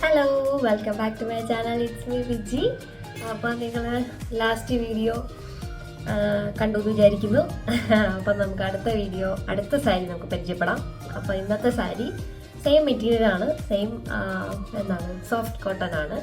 Hello, welcome back to my channel. It's me Viji. അപ്പോൾ നിങ്ങൾ last video കണ്ടു എന്ന് വിചാരിക്കുന്നു. അപ്പം നമുക്ക് അടുത്ത സാരി നമുക്ക് പരിചയപ്പെടാം. അപ്പോൾ ഇന്നത്തെ സാരി സെയിം മെറ്റീരിയലാണ്, സെയിം സോഫ്റ്റ് കോട്ടൺ ആണ്,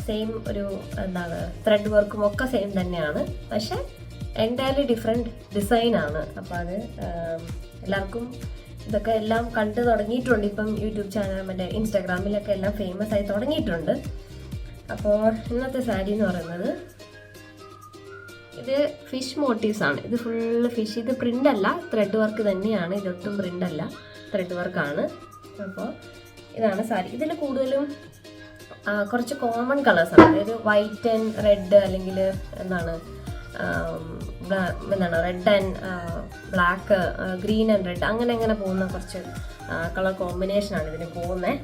സെയിം ഒരു ത്രെഡ് വർക്കും ഒക്കെ സെയിം തന്നെയാണ്. പക്ഷെ എൻറ്റയർലി ഡിഫറെൻറ്റ് ഡിസൈനാണ്. അപ്പോൾ അത് എല്ലാവർക്കും ഇതൊക്കെ എല്ലാം കണ്ടു തുടങ്ങിയിട്ടുണ്ട്. ഇപ്പം യൂട്യൂബ് ചാനൽ മറ്റേ ഇൻസ്റ്റാഗ്രാമിലൊക്കെ എല്ലാം ഫേമസ് ആയി തുടങ്ങിയിട്ടുണ്ട്. അപ്പോൾ ഇന്നത്തെ സാരി എന്ന് പറയുന്നത് ഇത് ഫിഷ് മോട്ടീവ്സ് ആണ്. ഇത് ഫുള്ള് ഫിഷ്. ഇത് പ്രിൻ്റ് അല്ല, ത്രെഡ് വർക്ക് തന്നെയാണ്. ഇതൊട്ടും പ്രിൻ്റ് അല്ല, ത്രെഡ് വർക്കാണ്. അപ്പോൾ ഇതാണ് സാരി. ഇതിൽ കൂടുതലും കുറച്ച് കോമൺ കളേഴ്സാണ്. അതായത് വൈറ്റ് ആൻഡ് റെഡ്, അല്ലെങ്കിൽ red and black, green and red, അങ്ങനെ പോകുന്ന കുറച്ച് കളർ കോമ്പിനേഷനാണ് ഇതിന് പോകുന്നത്.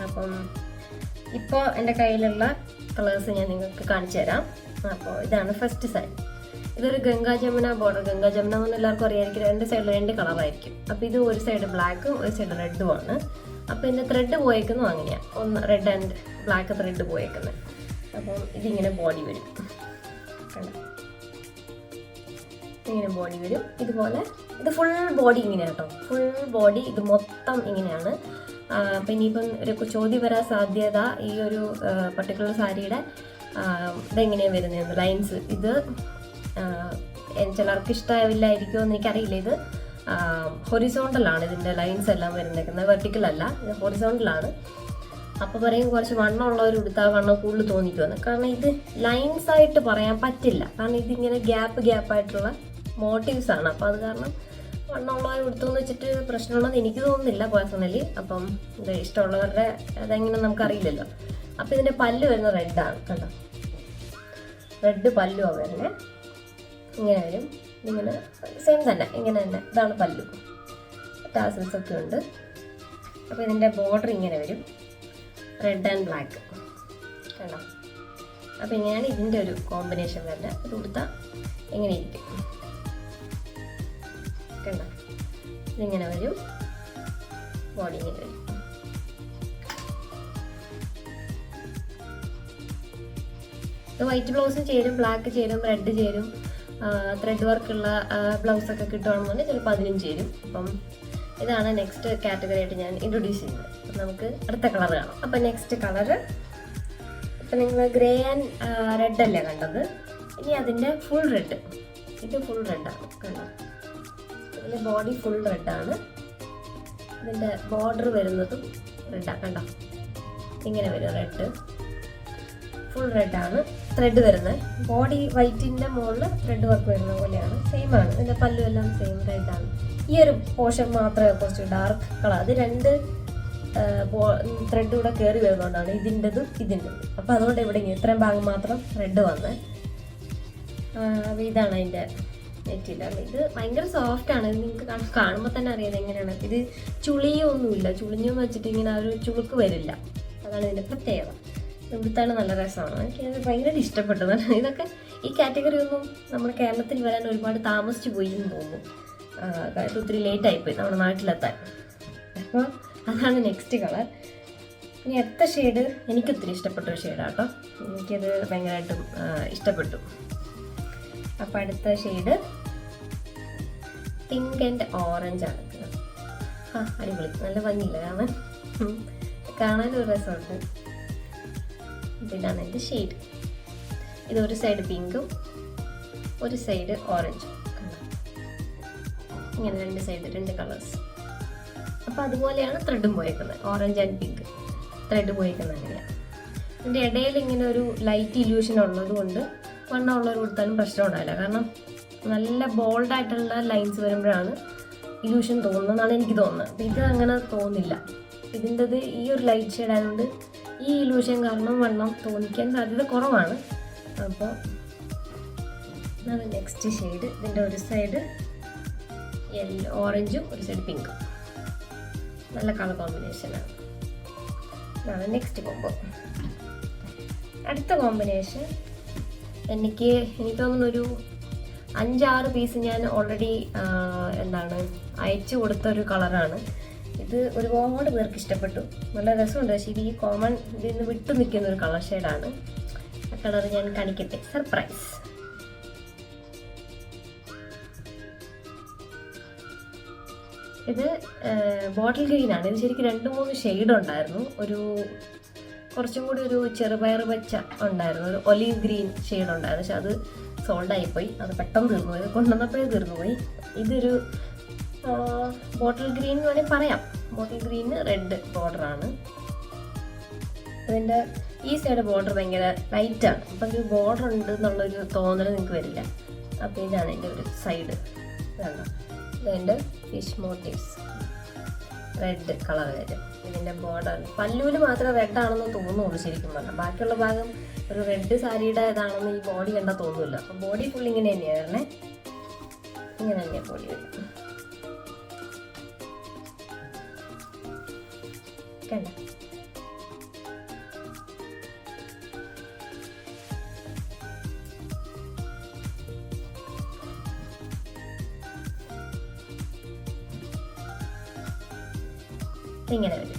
അപ്പം ഇപ്പോൾ എൻ്റെ കയ്യിലുള്ള കളേഴ്സ് ഞാൻ നിങ്ങൾക്ക് കാണിച്ചു തരാം. അപ്പോൾ ഇതാണ് ഫസ്റ്റ് സാരി. ഇതൊരു ഗംഗാ ജമുന ബോർഡർ. ഗംഗാ ജമുന എന്ന് എല്ലാവർക്കും അറിയായിരിക്കും. രണ്ട് സൈഡിൽ രണ്ട് കളറായിരിക്കും. അപ്പോൾ ഇത് ഒരു സൈഡ് ബ്ലാക്കും ഒരു സൈഡ് റെഡും ആണ്. അപ്പോൾ ഇതിൻ്റെ ത്രെഡ് പോയേക്കുന്നതും അങ്ങനെയാണ്. ഒന്ന് റെഡ് ആൻഡ് ബ്ലാക്ക് ത്രെഡ് പോയേക്കുന്നത്. അപ്പം ഇതിങ്ങനെ ബോഡി വരും, കണ്ടോ? ഇങ്ങനെ ബോഡി വരും. ഇതുപോലെ ഇത് ഫുൾ ബോഡി ഇങ്ങനെയാണ് കേട്ടോ. ഫുൾ ബോഡി ഇത് മൊത്തം ഇങ്ങനെയാണ്. അപ്പം ഇനിയിപ്പം ഒരു ചോദ്യം വരാൻ സാധ്യത ഈ ഒരു പർട്ടിക്കുലർ സാരിയുടെ ഇതെങ്ങനെയാണ് വരുന്നത് ലൈൻസ്. ഇത് ചിലർക്ക് ഇഷ്ടമാവില്ലായിരിക്കുമോ എന്ന് എനിക്കറിയില്ല. ഇത് ഹൊറിസോണ്ടലാണ് ഇതിൻ്റെ ലൈൻസ് എല്ലാം വരുന്നേക്കുന്നത്, വെർട്ടിക്കൽ അല്ല, ഇത് ഹൊറിസോണ്ടലാണ്. അപ്പോൾ പറയും കുറച്ച് വണ്ണമുള്ളവർ ഉടുത്താൽ വണ്ണം കൂടുതൽ തോന്നിക്കുമെന്ന്. കാരണം ഇത് ലൈൻസ് ആയിട്ട് പറയാൻ പറ്റില്ല. കാരണം ഇതിങ്ങനെ ഗ്യാപ്പായിട്ടുള്ള മോട്ടീവ്സ് ആണ്. അപ്പോൾ അത് കാരണം വണ്ണമുള്ളവർ ഉടുത്തുമെന്ന് വെച്ചിട്ട് പ്രശ്നമുണ്ടെന്ന് എനിക്ക് തോന്നുന്നില്ല പേഴ്സണലി. അപ്പം ഇത് ഇഷ്ടമുള്ളവരുടെ അതെങ്ങനെ നമുക്കറിയില്ലല്ലോ. അപ്പോൾ ഇതിൻ്റെ പല്ല് വരുന്നത് റെഡാണ്, കണ്ടോ? റെഡ് പല്ലുമാണ് വരുന്നത്. ഇങ്ങനെ വരും, ഇങ്ങനെ സെയിം തന്നെ, ഇങ്ങനെ തന്നെ. ഇതാണ് പല്ലു. ടാസൽസ് ഒക്കെ ഉണ്ട്. അപ്പോൾ ഇതിൻ്റെ ബോർഡർ ഇങ്ങനെ വരും, റെഡ് ആൻഡ് ബ്ലാക്ക്, കണ്ടോ? അപ്പോൾ ഇങ്ങനെയാണ് ഇതിൻ്റെ ഒരു കോമ്പിനേഷൻ വരുന്നത്. ഇത് കൊടുത്താൽ എങ്ങനെ ഇരിക്കും, കണ്ടോ? ഇതിങ്ങനെ വരും, ബോഡി ഇങ്ങനെ വരും. ഇത് വൈറ്റ് ബ്ലൗസും ചേരും, ബ്ലാക്ക് ചേരും, റെഡ് ചേരും. ത്രെഡ് വർക്കുള്ള ബ്ലൗസൊക്കെ കിട്ടുകയാണെന്നുണ്ടെങ്കിൽ ചിലപ്പോൾ അതിനും ചേരും. അപ്പം ഇതാണ് നെക്സ്റ്റ് കാറ്റഗറി ആയിട്ട് ഞാൻ ഇൻട്രൊഡ്യൂസ് ചെയ്യുന്നത്. അപ്പം നമുക്ക് അടുത്ത കളർ കാണാം. അപ്പം നെക്സ്റ്റ് കളറ് ഇപ്പം നിങ്ങൾ ഗ്രേ ആൻഡ് റെഡ് അല്ലേ കണ്ടത്. ഇനി അതിൻ്റെ ഫുൾ റെഡ്. ഇത് ഫുൾ റെഡാണ്, കണ്ടോ? ഇതിൻ്റെ ബോഡി ഫുൾ റെഡാണ്. ഇതിൻ്റെ ബോർഡർ വരുന്നതും റെഡാണ്, കണ്ടോ? ഇങ്ങനെ വരും റെഡ്, ഫുൾ റെഡാണ്. ത്രെഡ് വരുന്നത് ബോഡി വൈറ്റിൻ്റെ മുകളിൽ ത്രെഡ് വർക്ക് വരുന്ന പോലെയാണ്. സെയിം ആണ്. ഇതിൻ്റെ പല്ലു എല്ലാം സെയിം റെഡാണ്. ഈ ഒരു പോർഷൻ മാത്രമേ കുറച്ച് ഡാർക്ക് കളർ. അത് രണ്ട് ത്രെഡ് കൂടെ കയറി വരുന്നതുകൊണ്ടാണ് ഇതിൻ്റെതും ഇതിൻ്റെതും. അപ്പോൾ അതുകൊണ്ട് ഇവിടെ ഇത്രയും ഭാഗം മാത്രം റെഡ് വന്നത്. അപ്പോൾ ഇതാണ് അതിൻ്റെ മെറ്റീരിയൽ. ഇത് ഭയങ്കര സോഫ്റ്റാണ്. ഇത് നിങ്ങൾക്ക് കാണുമ്പോൾ തന്നെ അറിയാം എങ്ങനെയാണ്. ഇത് ചുളിയൊന്നുമില്ല. ചുളിഞ്ഞെന്ന് വെച്ചിട്ട് ഇങ്ങനെ ഒരു ചുളുക്ക് വരില്ല. അതാണ് ഇതിൻ്റെ പ്രത്യേകത. ഇവിടുത്താണ് നല്ല രസമാണ്. എനിക്കത് ഭയങ്കര ഇഷ്ടപ്പെട്ടത്. ഇതൊക്കെ ഈ കാറ്റഗറി ഒന്നും നമ്മുടെ കേരളത്തിൽ വരാൻ ഒരുപാട് താമസിച്ചു പോയി എന്ന് തോന്നുന്നു. ഒത്തിരി ലേറ്റ് ആയിപ്പോയി നമ്മുടെ നാട്ടിലെത്താൻ. അപ്പോൾ അതാണ് നെക്സ്റ്റ് കളർ. ഇനി അടുത്ത ഷെയ്ഡ് എനിക്കൊത്തിരി ഇഷ്ടപ്പെട്ട ഒരു ഷെയ്ഡാണ് കേട്ടോ. എനിക്കത് ഭയങ്കരമായിട്ടും ഇഷ്ടപ്പെട്ടു. അപ്പോൾ അടുത്ത ഷെയ്ഡ് പിങ്ക് ആൻഡ് ഓറഞ്ച് ആണ്. അടിപൊളി, നല്ല ഭംഗിയില്ല കാണാനൊരു രസമുണ്ട്. ഇതാണ് എൻ്റെ ഷെയ്ഡ്. ഇതൊരു സൈഡ് പിങ്കും ഒരു സൈഡ് ഓറഞ്ചും, ഇങ്ങനെ രണ്ട് സൈഡ്, രണ്ട് കളേഴ്സ്. അപ്പോൾ അതുപോലെയാണ് ത്രെഡും പോയേക്കുന്നത്. ഓറഞ്ച് ആൻഡ് പിങ്ക് ത്രെഡ് പോയേക്കുന്നത് അങ്ങനെയാണ്. ഇതിൻ്റെ ഇടയിൽ ഇങ്ങനെ ഒരു ലൈറ്റ് ഇല്യൂഷൻ ഉള്ളത് കൊണ്ട് വണ്ണമുള്ളവർ കൊടുത്താലും പ്രശ്നം ഉണ്ടാവില്ല. കാരണം നല്ല ബോൾഡായിട്ടുള്ള ലൈൻസ് വരുമ്പോഴാണ് ഇല്യൂഷൻ തോന്നുന്നതെന്നാണ് എനിക്ക് തോന്നുന്നത്. അപ്പോൾ ഇത് അങ്ങനെ തോന്നില്ല. ഇതിൻ്റെത് ഈ ഒരു ലൈറ്റ് ഷെയ്ഡ് ആയതുകൊണ്ട് ഈ ഇല്യൂഷൻ കാരണം വണ്ണം തോന്നിക്കാൻ സാധ്യത കുറവാണ്. അപ്പോൾ ഇതാണ് നെക്സ്റ്റ് ഷെയ്ഡ്. ഇതിൻ്റെ ഒരു സൈഡ് യെല്ലോ ഓറഞ്ചും ഒരു സൈഡ് പിങ്കും, നല്ല കളർ കോമ്പിനേഷനാണ്. ഇതാണ് നെക്സ്റ്റ് കോംബോ. അടുത്ത കോമ്പിനേഷൻ എനിക്ക് തോന്നുന്നൊരു 5-6 പീസ് ഞാൻ ഓൾറെഡി അയച്ചു കൊടുത്തൊരു കളറാണ്. ഇത് ഒരുപാട് പേർക്ക് ഇഷ്ടപ്പെട്ടു, നല്ല രസമുണ്ട്. പക്ഷേ ഇത് ഈ കോമൺ ഇതിൽ നിന്ന് വിട്ടു നിൽക്കുന്ന ഒരു കളർ ഷെയ്ഡാണ്. ആ കളർ ഞാൻ കാണിക്കട്ടെ, സർപ്രൈസ്. ഇത് ബോട്ടിൽ ഗ്രീനാണ്. ഇത് ശരിക്കും 2-3 ഷെയ്ഡ് ഉണ്ടായിരുന്നു. ഒരു കുറച്ചും കൂടി ഒരു ചെറുപയർ പച്ച ഉണ്ടായിരുന്നു, ഒരു ഒലീവ് ഗ്രീൻ ഷെയ്ഡ് ഉണ്ടായിരുന്നു. പക്ഷെ അത് സോൾഡായിപ്പോയി, അത് പെട്ടെന്ന് തീർന്നു പോയി, കൊണ്ടുവന്നപ്പോഴേ തീർന്നു പോയി. ഇതൊരു ബോട്ടിൽ ഗ്രീൻ വേണമെങ്കിൽ പറയാം. ബോട്ടിൽ ഗ്രീന് റെഡ് ബോർഡറാണ്. അതിൻ്റെ ഈ സൈഡ് ബോർഡർ ഭയങ്കര ലൈറ്റാണ്, അപ്പം ഒരു ബോർഡർ ഉണ്ട് എന്നുള്ളൊരു തോന്നൽ നിങ്ങൾക്ക് വരില്ല. അപ്പോൾ ഇതാണ് എൻ്റെ ഒരു സൈഡ്. ഇതാണ് ഇതിൻ്റെ ഫിഷ് മോട്ടീവ്സ്, റെഡ് കളർ വരും ഇതിൻ്റെ ബോർഡർ. പല്ലൂല് മാത്രമേ റെഡ് ആണെന്ന് തോന്നുള്ളൂ ശരിക്കും പറഞ്ഞാൽ. ബാക്കിയുള്ള ഭാഗം ഒരു റെഡ് സാരിയുടെ ഇതാണെന്ന് ഈ ബോഡി കണ്ടാൽ തോന്നില്ല. അപ്പോൾ ബോഡി ഫുൾ ഇങ്ങനെ തന്നെയാണ് വരണേ, ഇങ്ങനെ തന്നെയാണ് ബോഡി വരും. കണ്ട ഇങ്ങനെ വരും.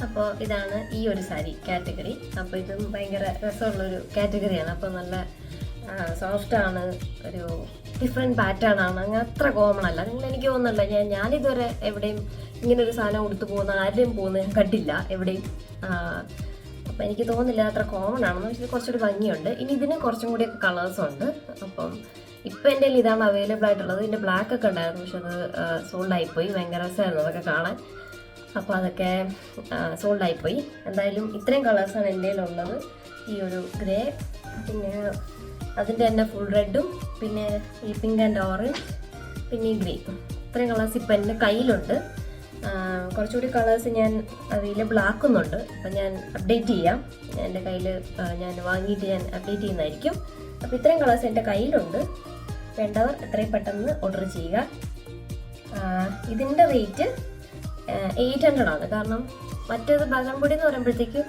അപ്പോൾ ഇതാണ് ഈ ഒരു സാരി കാറ്റഗറി. അപ്പോൾ ഇതും ഭയങ്കര രസമുള്ളൊരു കാറ്റഗറിയാണ്. അപ്പോൾ നല്ല സോഫ്റ്റാണ്, ഒരു ഡിഫറെൻറ്റ് പാറ്റേൺ ആണ്, അങ്ങനെ അത്ര കോമൺ അല്ല. എനിക്ക് തോന്നുന്നില്ല, ഞാനിതുവരെ എവിടെയും ഇങ്ങനൊരു സാധനം ഉടുത്തു പോകുന്ന ആരുടെയും പോകുന്നത് കണ്ടില്ല എവിടെയും. അപ്പം എനിക്ക് തോന്നുന്നില്ല അത്ര കോമൺ ആണെന്ന്. പക്ഷേ കുറച്ചുകൂടി ഭംഗിയുണ്ട്. ഇനി ഇതിന് കുറച്ചും കൂടിയൊക്കെ കളേഴ്സും ഉണ്ട്. അപ്പം ഇപ്പം എൻ്റെ കയ്യിൽ ഇതാണ് അവൈലബിൾ ആയിട്ടുള്ളത്. ഇതിൻ്റെ ബ്ലാക്ക് ഒക്കെ ഉണ്ടായിരുന്നു, പക്ഷെ അത് സോൾഡായിപ്പോയി. ഭയങ്കര രസമായിരുന്നു അതൊക്കെ കാണാൻ. അപ്പോൾ അതൊക്കെ സോൾഡായിപ്പോയി. എന്തായാലും ഇത്രയും കളേഴ്സാണ് എൻ്റെ കയ്യിലുള്ളത്. ഈ ഒരു ഗ്രേ, പിന്നെ അതിൻ്റെ തന്നെ ഫുൾ റെഡും, പിന്നെ ഈ പിങ്ക് ആൻഡ് ഓറഞ്ച്, പിന്നെ ഈ ഗ്രീൻ. ഇത്രയും കളേഴ്സ് ഇപ്പം എൻ്റെ കയ്യിലുണ്ട്. കുറച്ചുകൂടി കളേഴ്സ് ഞാൻ അവൈലബിൾ ആക്കുന്നുണ്ട്. അപ്പം ഞാൻ അപ്ഡേറ്റ് ചെയ്യാം. എൻ്റെ കയ്യിൽ ഞാൻ വാങ്ങിയിട്ട് ഞാൻ അപ്ഡേറ്റ് ചെയ്യുന്നതായിരിക്കും. അപ്പോൾ ഇത്രയും കളേഴ്സ് എൻ്റെ കയ്യിലുണ്ട്. വേണ്ടവർ എത്രയും പെട്ടെന്ന് ഓർഡർ ചെയ്യുക. ഇതിൻ്റെ റേറ്റ് 800 ആണ്. കാരണം മറ്റേത് ബഗൻപൊടി എന്ന് പറയുമ്പോഴത്തേക്ക്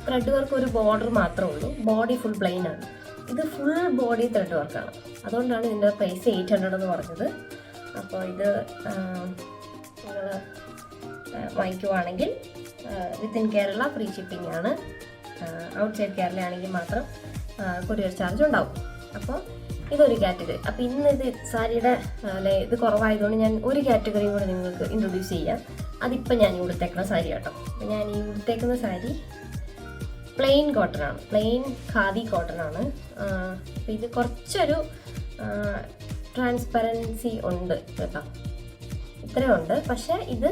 ത്രെഡ് വർക്ക് ഒരു ബോർഡർ മാത്രമേ ഉള്ളൂ, ബോഡി ഫുൾ പ്ലെയിൻ ആണ്. ഇത് ഫുൾ ബോഡി ത്രെഡ് വർക്കാണ്. അതുകൊണ്ടാണ് ഇതിൻ്റെ പ്രൈസ് 800 എന്ന് പറഞ്ഞത്. അപ്പോൾ ഇത് നിങ്ങൾ വാങ്ങിക്കുവാണെങ്കിൽ വിത്തിൻ കേരള ഫ്രീ ഷിപ്പിംഗ് ആണ്. ഔട്ട്സൈഡ് കേരള ആണെങ്കിൽ മാത്രം കൊറിയർ ചാർജ് ഉണ്ടാവും. അപ്പോൾ ഇതൊരു കാറ്റഗറി. അപ്പോൾ ഇന്ന് ഇത് സാരിയുടെ ഇത് കുറവായതുകൊണ്ട് ഞാൻ ഒരു കാറ്റഗറിയും കൂടെ നിങ്ങൾക്ക് ഇൻട്രൊഡ്യൂസ് ചെയ്യാം. അതിപ്പോൾ ഞാൻ ഈ ഉടുത്തേക്കുന്ന സാരി കേട്ടോ. അപ്പോൾ ഞാൻ ഈ ഉടുത്തേക്കുന്ന സാരി പ്ലെയിൻ കോട്ടൺ ആണ്, പ്ലെയിൻ ഖാദി കോട്ടൺ ആണ്. അപ്പോൾ ഇത് കുറച്ചൊരു ട്രാൻസ്പെറൻസി ഉണ്ട് കേട്ടോ, ഇത്രയും ഉണ്ട്. പക്ഷേ ഇത്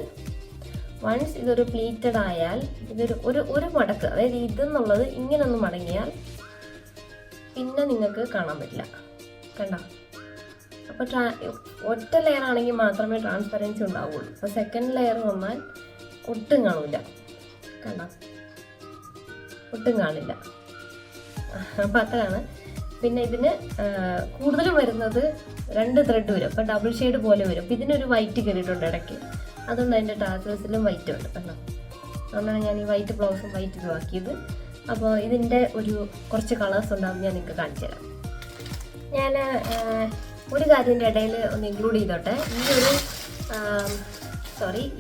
വൺസ് ഇതൊരു പ്ലീറ്റഡ് ആയാൽ ഇതൊരു ഒരു മടക്ക്, അതായത് ഇതെന്നുള്ളത് ഇങ്ങനെ ഒന്ന് മടങ്ങിയാൽ പിന്നെ നിങ്ങൾക്ക് കാണാൻ പറ്റില്ല. കണ്ടോ? അപ്പോൾ ഒറ്റ ലെയർ ആണെങ്കിൽ മാത്രമേ ട്രാൻസ്പെറൻസി ഉണ്ടാവുള്ളൂ. അപ്പോൾ സെക്കൻഡ് ലെയർ വന്നാൽ ഒട്ടും കാണില്ല. കണ്ടോ? ഒട്ടും കാണില്ല. അപ്പോൾ അത്രയാണ്. പിന്നെ ഇതിന് കൂടുതലും വരുന്നത് 2 ത്രെഡ് വരും. അപ്പോൾ ഡബിൾ ഷെയ്ഡ് പോലെ വരും. അപ്പോൾ ഇതിനൊരു വൈറ്റ് കയറിയിട്ടുണ്ട് ഇടയ്ക്ക്, അതുകൊണ്ട് അതിൻ്റെ ടാസേഴ്സിലും വൈറ്റ് ഉണ്ട്. കണ്ടോ? അതുകൊണ്ടാണ് ഞാൻ ഈ വൈറ്റ് ബ്ലൗസും വൈറ്റ് ഇതാക്കിയത്. അപ്പോൾ ഇതിൻ്റെ കുറച്ച് കളേഴ്സ് ഉണ്ടാകും, ഞാൻ നിങ്ങൾക്ക് കാണിച്ചു തരാം. ഞാൻ ഒരു കാര്യത്തിൻ്റെ ഇടയിൽ ഒന്ന് ഇൻക്ലൂഡ് ചെയ്തോട്ടെ.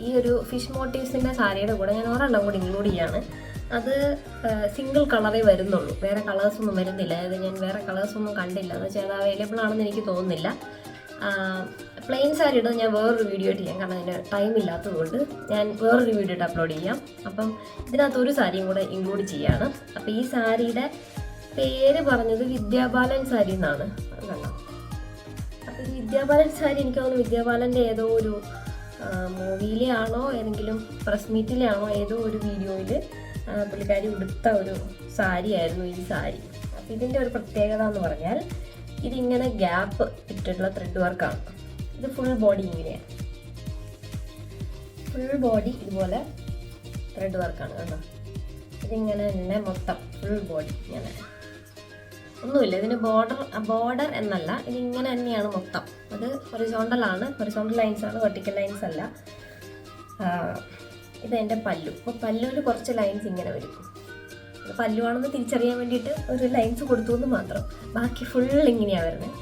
ഈ ഒരു ഫിഷ് മോട്ടീവ്സിൻ്റെ സാരിയുടെ കൂടെ ഞാൻ ഒരെണ്ണം കൂടി ഇൻക്ലൂഡ് ചെയ്യാണ്. അത് സിംഗിൾ കളറേ വരുന്നുള്ളൂ, വേറെ കളേഴ്സൊന്നും വരുന്നില്ല. അതായത് ഞാൻ വേറെ കളേഴ്സൊന്നും കണ്ടില്ല, എന്ന് വെച്ചാൽ അത് അവൈലബിൾ ആണെന്ന് എനിക്ക് തോന്നുന്നില്ല. പ്ലെയിൻ സാരി ഇടുന്നത് ഞാൻ വേറൊരു വീഡിയോ ഇട്ട് ചെയ്യാം, കാരണം അതിന് ടൈം ഇല്ലാത്തതുകൊണ്ട് ഞാൻ വേറൊരു വീഡിയോ ഇട്ട് അപ്ലോഡ് ചെയ്യാം. അപ്പം ഇതിനകത്ത് ഒരു സാരിയും കൂടെ ഇൻക്ലൂഡ് ചെയ്യാണ്. അപ്പോൾ ഈ സാരിയുടെ പേര് പറഞ്ഞത് വിദ്യാബാലൻ സാരി എന്നാണ്. കണ്ടോ? അപ്പോൾ ഈ വിദ്യാബാലൻ സാരി എനിക്ക് തോന്നുന്നു വിദ്യാബാലൻ്റെ ഏതോ ഒരു മൂവിയിലെ ആണോ ഏതെങ്കിലും പ്രസ് മീറ്റിലെ ആണോ ഏതോ ഒരു വീഡിയോയിൽ പുള്ളിക്കാരി ഉടുത്ത ഒരു സാരിയായിരുന്നു ഈ സാരി. അപ്പോൾ ഇതിൻ്റെ ഒരു പ്രത്യേകത എന്ന് പറഞ്ഞാൽ ഇതിങ്ങനെ ഗ്യാപ്പ് ഇട്ടിട്ടുള്ള ത്രെഡ് വർക്കാണ്. ഇത് ഫുൾ ബോഡി ഇങ്ങനെയാണ്, ഫുൾ ബോഡി ഇതുപോലെ ത്രെഡ് വർക്കാണ്. കണ്ടോ? ഇതിങ്ങനെ തന്നെ മൊത്തം ഫുൾ ബോഡി ഇങ്ങനെ, ഒന്നുമില്ല ഇതിന് ബോർഡർ എന്നല്ല, ഇതിങ്ങനെ തന്നെയാണ് മൊത്തം. അത് ഹൊറിസോണ്ടലാണ്, ഹൊറിസോണ്ടൽ ലൈൻസ് ആണ്, വെർട്ടിക്കൽ ലൈൻസ് അല്ല. ഇത് എൻ്റെ പല്ലു. അപ്പോൾ പല്ലുവിൽ കുറച്ച് ലൈൻസ് ഇങ്ങനെ വരും. പല്ലുവാണെന്ന് തിരിച്ചറിയാൻ വേണ്ടിയിട്ട് ഒരു ലൈൻസ് കൊടുത്തു എന്ന് മാത്രം. ബാക്കി ഫുൾ ഇങ്ങനെയാണ് വരുന്നത്.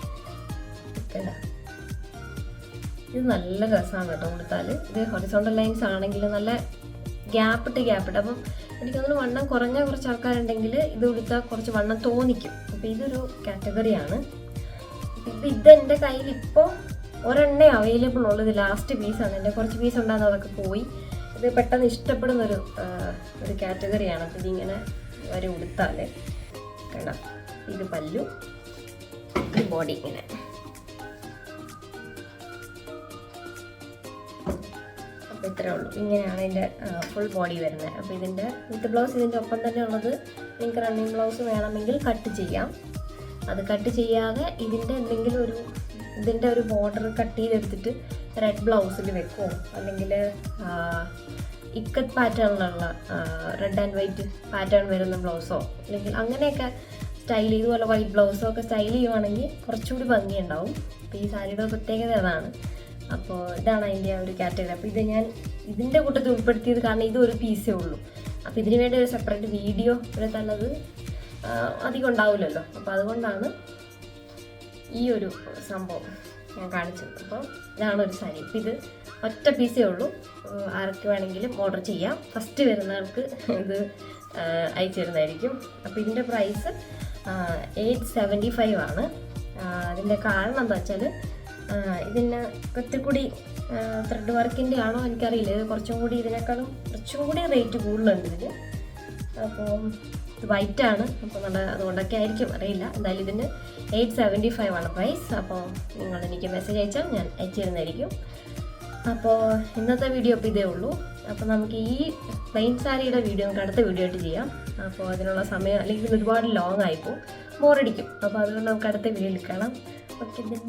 കണ്ടോ? ഇത് നല്ല രസമാണ് കേട്ടോ കൊടുത്താൽ. ഇത് ഹൊറിസോണ്ടൽ ലൈൻസ് ആണെങ്കിൽ നല്ല ഗ്യാപ്പിട്ട് അപ്പം എനിക്കൊന്ന് വണ്ണം കുറഞ്ഞ കുറച്ച് ആൾക്കാരുണ്ടെങ്കിൽ ഇത് കൊടുത്താൽ കുറച്ച് വണ്ണം തോന്നിക്കും. അപ്പോൾ ഇതൊരു കാറ്റഗറിയാണ്. ഇതെൻ്റെ കയ്യിൽ ഇപ്പോൾ ഒരെണ്ണേ അവൈലബിൾ ഉള്ളത്, ലാസ്റ്റ് പീസാണ്. എൻ്റെ കുറച്ച് പീസ് ഉണ്ടാകുന്ന അതൊക്കെ പോയി. ഇത് പെട്ടെന്ന് ഇഷ്ടപ്പെടുന്നൊരു ഒരു കാറ്റഗറിയാണ്. അപ്പോൾ ഇതിങ്ങനെ വരെ ഉടുത്താൽ കണ്ട, ഇത് പല്ലു, ഇത് ബോഡി ഇങ്ങനെ. അപ്പോൾ ഇത്രേ ഉള്ളൂ. ഇങ്ങനെയാണ് ഇതിൻ്റെ ഫുൾ ബോഡി വരുന്നത്. അപ്പോൾ ഇതിൻ്റെ വിത്ത് ബ്ലൗസ് ഇതിൻ്റെ ഒപ്പം തന്നെ ഉള്ളത്. നിങ്ങൾക്ക് റണ്ണിങ് ബ്ലൗസ് വേണമെങ്കിൽ കട്ട് ചെയ്യാം. അത് കട്ട് ചെയ്യാതെ ഇതിൻ്റെ ഒരു ബോർഡർ കട്ട് ചെയ്തെടുത്തിട്ട് റെഡ് ബ്ലൗസിൽ വെക്കുമോ, അല്ലെങ്കിൽ ഇക്കത്ത് പാറ്റേണിലുള്ള റെഡ് ആൻഡ് വൈറ്റ് പാറ്റേൺ വരുന്ന ബ്ലൗസോ, അല്ലെങ്കിൽ അങ്ങനെയൊക്കെ സ്റ്റൈൽ ഇതുപോലെ വൈറ്റ് ബ്ലൗസോ ഒക്കെ സ്റ്റൈൽ ചെയ്യുവാണെങ്കിൽ കുറച്ചുകൂടി ഭംഗിയുണ്ടാവും. അപ്പോൾ ഈ സാരിയുടെ പ്രത്യേകത അതാണ്. അപ്പോൾ ഇതാണ് അതിൻ്റെ ഒരു കാറ്റഗറി. അപ്പോൾ ഇത് ഞാൻ ഇതിൻ്റെ കൂട്ടത്തിൽ ഉൾപ്പെടുത്തിയത് കാരണം ഇതൊരു പീസേ ഉള്ളൂ. അപ്പോൾ ഇതിന് വേണ്ടി ഒരു സെപ്പറേറ്റ് വീഡിയോ എടുത്താലത് അധികം ഉണ്ടാവില്ലല്ലോ. അപ്പോൾ അതുകൊണ്ടാണ് ഈ ഒരു സംഭവം ഞാൻ കാണിച്ചത്. അപ്പോൾ ഇതാണ് ഒരു സാരി. അപ്പോൾ ഇത് ഒറ്റ പീസേ ഉള്ളൂ. ആർക്ക് വേണമെങ്കിലും ഓർഡർ ചെയ്യാം. ഫസ്റ്റ് വരുന്നവർക്ക് ഇത് അയച്ചു തരുന്നതായിരിക്കും. അപ്പോൾ ഇതിൻ്റെ പ്രൈസ് 875 ആണ്. അതിൻ്റെ കാരണം എന്താ വെച്ചാൽ ഇതിന് കുറച്ചുകൂടി ത്രെഡ് വർക്കിൻ്റെ ആണോ എനിക്കറിയില്ല, ഇത് കുറച്ചും കൂടി റേറ്റ് കൂടുതലുണ്ട് ഇതിന്. അപ്പോൾ ഇത് വൈറ്റാണ്, അപ്പോൾ അതുകൊണ്ടൊക്കെ ആയിരിക്കും, അറിയില്ല. എന്തായാലും ഇതിന് 875 ആണ് പ്രൈസ്. അപ്പോൾ നിങ്ങൾ എനിക്ക് മെസ്സേജ് അയച്ചാൽ ഞാൻ അയച്ചു തരുന്നതായിരിക്കും. അപ്പോൾ ഇന്നത്തെ വീഡിയോ ഇപ്പോൾ ഇതേ ഉള്ളൂ. അപ്പോൾ നമുക്ക് ഈ പ്ലെയിൻ സാരിയുടെ വീഡിയോ നമുക്ക് അടുത്ത വീഡിയോ ആയിട്ട് ചെയ്യാം. അപ്പോൾ അതിനുള്ള സമയം അല്ലെങ്കിൽ ഒരുപാട് ലോങ് ആയിപ്പോൾ ബോറടിക്കും. അപ്പോൾ അതുകൊണ്ട് നമുക്ക് അടുത്ത വീഡിയോയിൽ കാണാം. Okay, by.